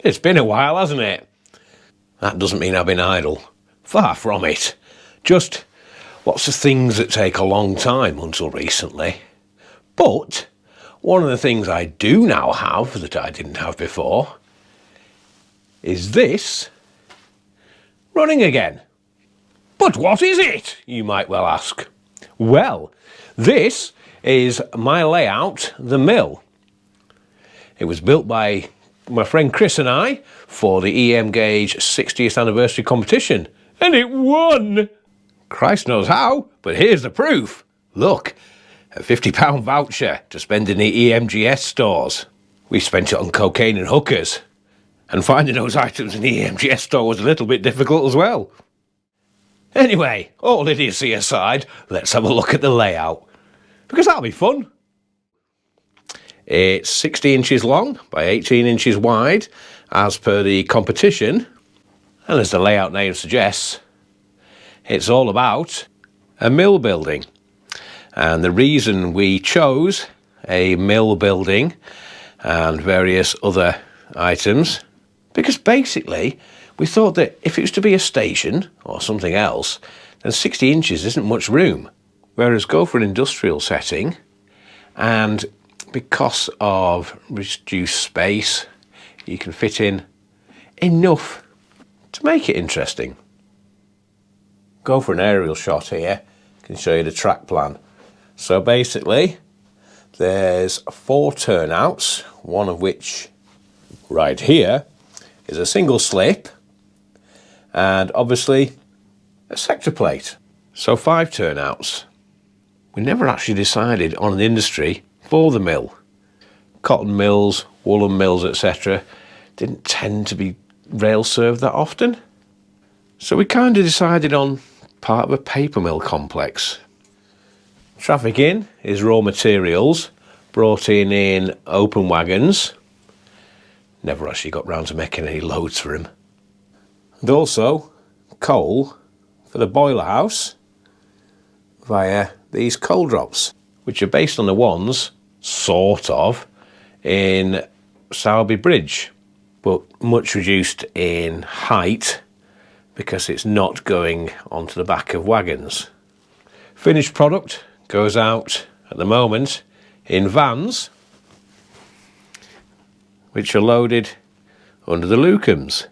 It's been a while, hasn't it? That doesn't mean I've been idle. Far from it. Just lots of things that take a long time until recently. But one of the things I do now have that I didn't have before is this running again. But what is it, you might well ask? Well, this is my layout, the mill. It was built by my friend Chris and I for the EM Gauge 60th anniversary competition, and it won! Christ knows how, but here's the proof. Look, a £50 voucher to spend in the EMGS stores. We spent it on cocaine and hookers, and finding those items in the EMGS store was a little bit difficult as well. Anyway, all idiocy aside, let's have a look at the layout, because that'll be fun. It's 60 inches long by 18 inches wide, as per the competition, and as the layout name suggests, it's all about a mill building. And the reason we chose a mill building and various other items, because basically we thought that if it was to be a station or something else, then 60 inches isn't much room. Whereas go for an industrial setting, and because of reduced space, you can fit in enough to make it interesting. Go for an aerial shot here, I can show you the track plan. So basically, there's 4 turnouts, one of which right here is a single slip, and obviously a sector plate. So 5 turnouts. We never actually decided on an industry for the mill. Cotton mills, woolen mills, etc. didn't tend to be rail served that often. So we kind of decided on part of a paper mill complex. Traffic in is raw materials brought in open wagons. Never actually got round to making any loads for them. And also coal for the boiler house via these coal drops, which are based on the ones, sort of, in Sowerby Bridge, but much reduced in height because it's not going onto the back of wagons. Finished product goes out at the moment in vans, which are loaded under the Lucums.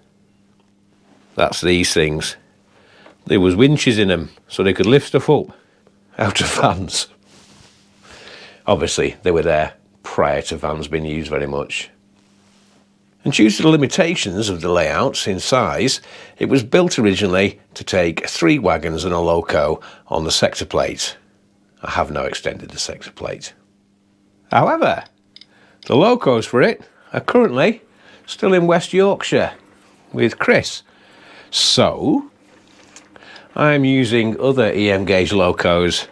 That's these things. There was winches in them so they could lift stuff up out of vans. Obviously they were there prior to vans being used very much. And due to the limitations of the layouts in size, it was built originally to take 3 wagons and a loco on the sector plate. I have now extended the sector plate. However, the locos for it are currently still in West Yorkshire with Chris. So I'm using other EM Gauge locos.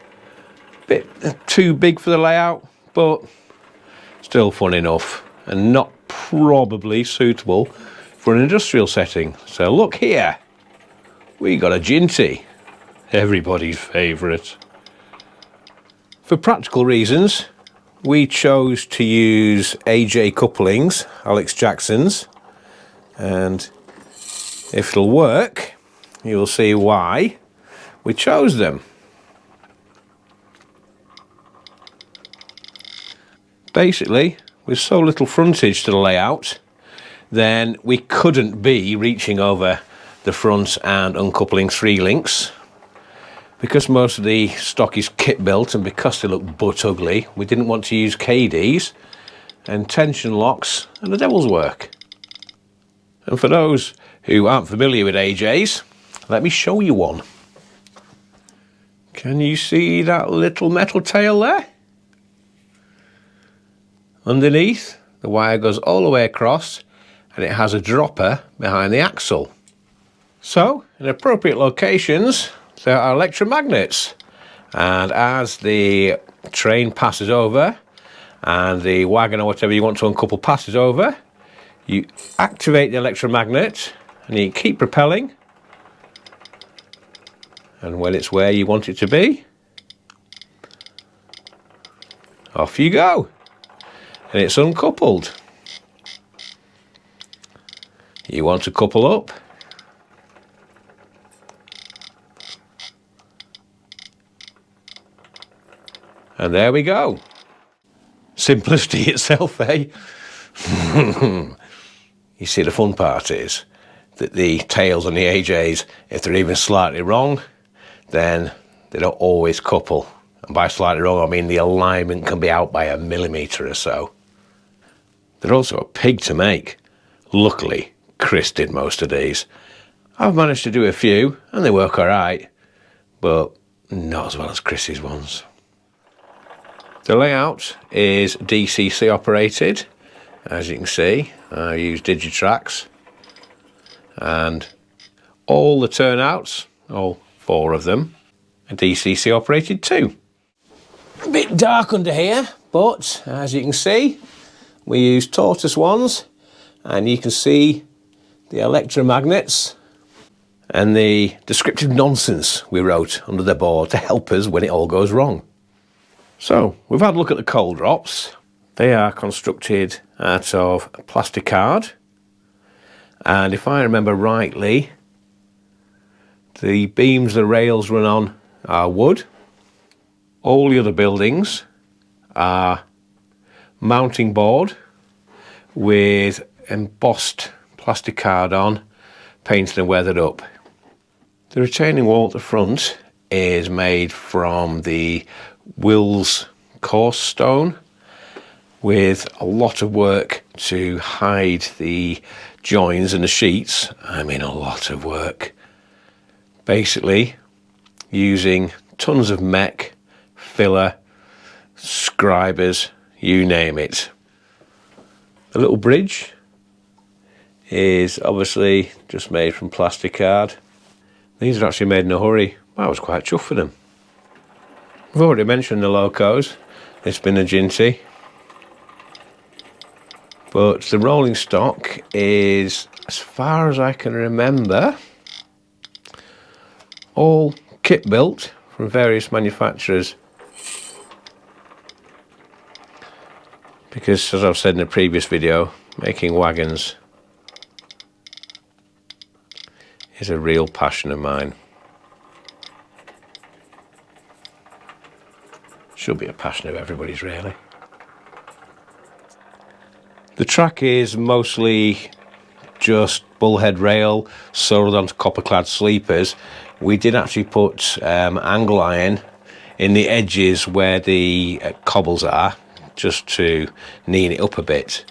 A bit too big for the layout, but still fun enough and not probably suitable for an industrial setting. So look here, we got a Ginty, everybody's favourite. For practical reasons, we chose to use AJ couplings, Alex Jackson's, and if it'll work, you'll see why we chose them. Basically, with so little frontage to the layout, then we couldn't be reaching over the front and uncoupling 3 links. Because most of the stock is kit built and because they look butt ugly, we didn't want to use KDs and tension locks and the devil's work. And for those who aren't familiar with AJs, let me show you one. Can you see that little metal tail there? Underneath, the wire goes all the way across and it has a dropper behind the axle. So, in appropriate locations, there are electromagnets, and as the train passes over and the wagon or whatever you want to uncouple passes over, you activate the electromagnet and you keep propelling, and when it's where you want it to be, off you go, and it's uncoupled. You want to couple up. And there we go. Simplicity itself, eh? You see, the fun part is that the tails on the AJs, if they're even slightly wrong, then they don't always couple. And by slightly wrong, I mean the alignment can be out by a millimetre or so. They're also a pig to make. Luckily, Chris did most of these. I've managed to do a few, and they work all right, but not as well as Chris's ones. The layout is DCC operated. As you can see, I use Digitrax, and all the turnouts, all 4 of them, are DCC operated too. A bit dark under here, but as you can see, we use tortoise ones, and you can see the electromagnets and the descriptive nonsense we wrote under the board to help us when it all goes wrong. So, we've had a look at the coal drops. They are constructed out of plasticard, and if I remember rightly, the beams the rails run on are wood. All the other buildings are mounting board with embossed plasticard on, painted and weathered up. The retaining wall at the front is made from the Wills coarse stone, with a lot of work to hide the joins and the sheets. I mean, a lot of work. Basically, using tons of mech, filler, scribers, you name it. The little bridge is obviously just made from plasticard. These are actually made in a hurry. I was quite chuffed for them. I've already mentioned the locos. It's been a Ginty. But the rolling stock is, as far as I can remember, all kit built from various manufacturers. Because, as I've said in a previous video, making wagons is a real passion of mine. Should be a passion of everybody's, really. The track is mostly just bullhead rail soldered onto copper-clad sleepers. We did actually put angle iron in the edges where the cobbles are, just to knean it up a bit.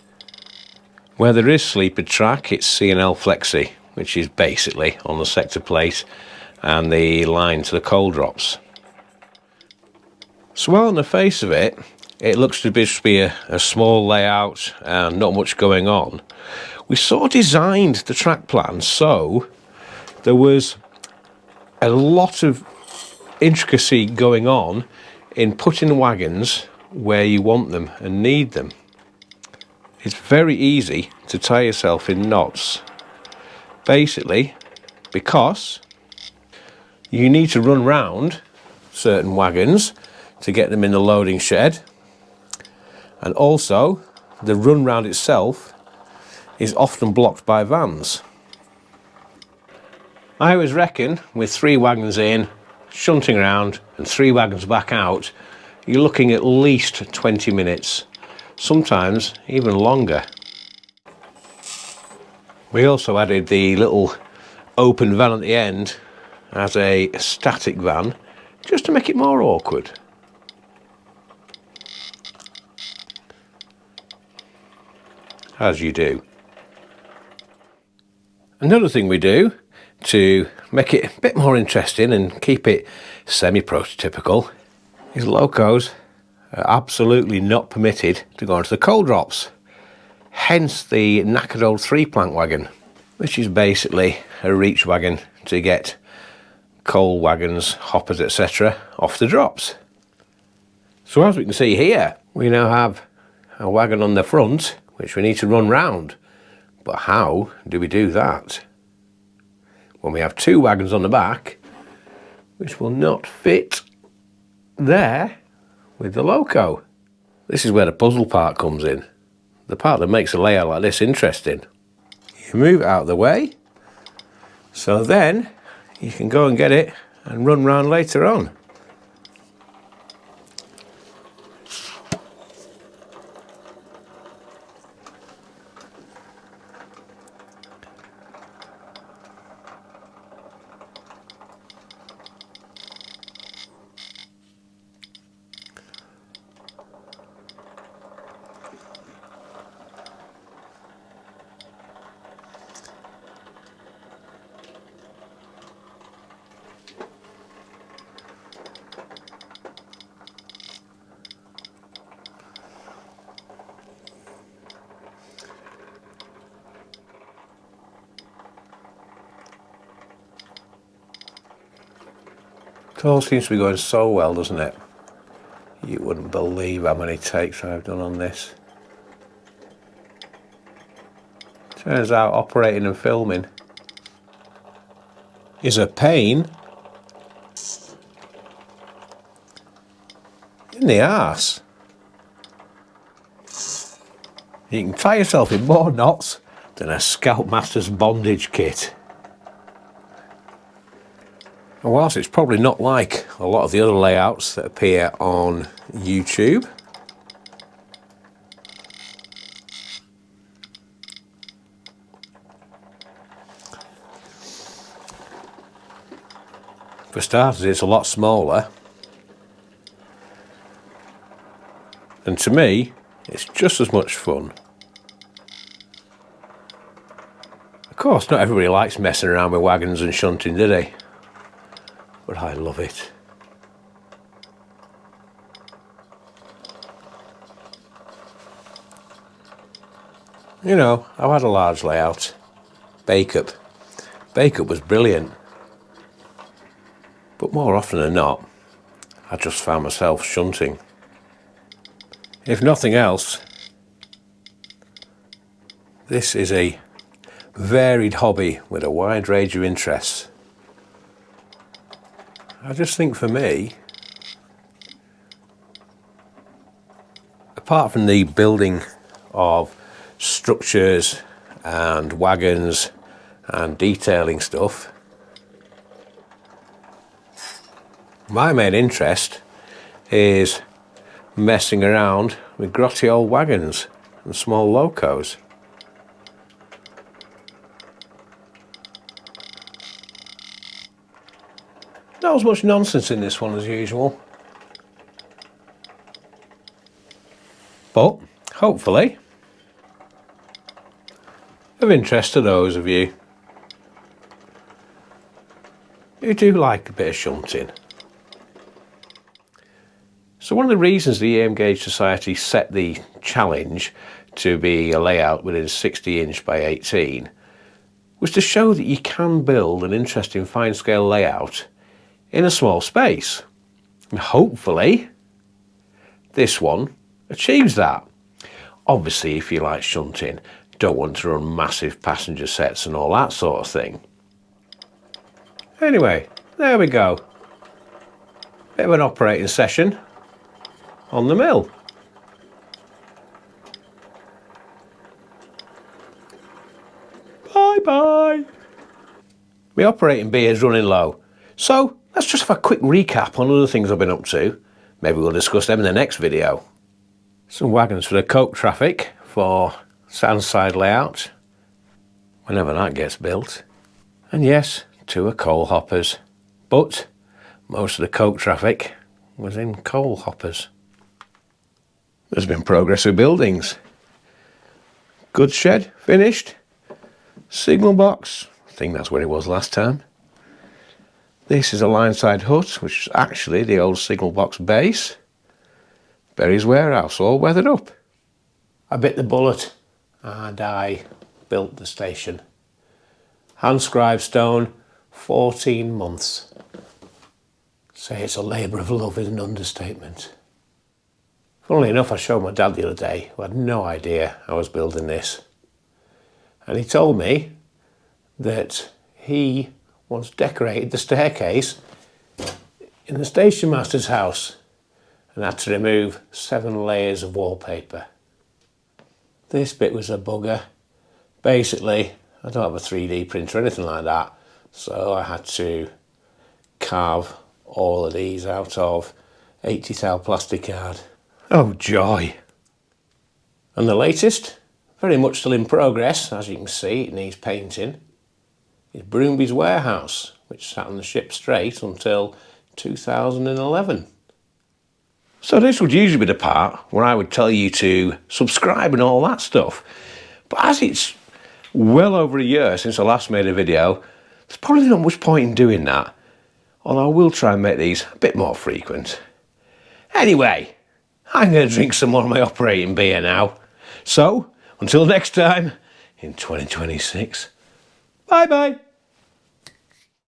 Where there is sleeper track, it's C&L Flexi, which is basically on the sector plate and the line to the coal drops. So while on the face of it, it looks to just be a small layout and not much going on, we sort of designed the track plan so there was a lot of intricacy going on in putting wagons where you want them and need them. It's very easy to tie yourself in knots, basically because you need to run round certain wagons to get them in the loading shed, and also the run round itself is often blocked by vans. I always reckon with 3 wagons in, shunting around and 3 wagons back out, you're looking at least 20 minutes, sometimes even longer. We also added the little open van at the end as a static van, just to make it more awkward. As you do. Another thing we do to make it a bit more interesting and keep it semi-prototypical is locos are absolutely not permitted to go into the coal drops. Hence the knackered old 3-plank wagon, which is basically a reach wagon to get coal wagons, hoppers, etc. off the drops. So as we can see here, we now have a wagon on the front which we need to run round. But how do we do that when we have 2 wagons on the back which will not fit there with the loco? This is where the puzzle part comes in, the part that makes a layout like this interesting. You move it out of the way, so then you can go and get it and run round later on. It all seems to be going so well, doesn't it? You wouldn't believe how many takes I've done on this. Turns out operating and filming is a pain in the arse. You can tie yourself in more knots than a Scoutmaster's bondage kit. And whilst it's probably not like a lot of the other layouts that appear on YouTube, for starters it's a lot smaller, and to me it's just as much fun. Of course, not everybody likes messing around with wagons and shunting, do they? But I love it. You know, I've had a large layout. Bake-up. Bake-up was brilliant. But more often than not, I just found myself shunting. If nothing else, this is a varied hobby with a wide range of interests. I just think for me, apart from the building of structures and wagons and detailing stuff, my main interest is messing around with grotty old wagons and small locos. Not as much nonsense in this one as usual, but hopefully of interest to those of you who do like a bit of shunting. So one of the reasons the EM Gauge Society set the challenge to be a layout within 60 inch by 18 was to show that you can build an interesting fine scale layout in a small space. And hopefully this one achieves that. Obviously, if you like shunting, don't want to run massive passenger sets and all that sort of thing. Anyway, there we go. Bit of an operating session on the mill. Bye bye. My operating beer's running low, so let's just have a quick recap on other things I've been up to. Maybe we'll discuss them in the next video. Some wagons for the coke traffic for Sandside layout, whenever that gets built. And yes, 2 are coal hoppers, but most of the coke traffic was in coal hoppers. There's been progress with buildings. Goods shed finished. Signal box, I think that's where it was last time. This is a line-side hut, which is actually the old signal box base. Berry's warehouse, all weathered up. I bit the bullet and I built the station. Hand scribe stone, 14 months. Say it's a labour of love is an understatement. Funnily enough, I showed my dad the other day, who had no idea I was building this. And he told me that he once decorated the staircase in the station master's house and had to remove 7 layers of wallpaper. This bit was a bugger. Basically, I don't have a 3D printer or anything like that, so I had to carve all of these out of 80 thou plastic card. Oh joy! And the latest, very much still in progress, as you can see it needs painting, is Broomby's Warehouse, which sat on the ship straight until 2011. So this would usually be the part where I would tell you to subscribe and all that stuff. But as it's well over a year since I last made a video, there's probably not much point in doing that. Although I will try and make these a bit more frequent. Anyway, I'm going to drink some more of my operating beer now. So, until next time, in 2026, bye bye.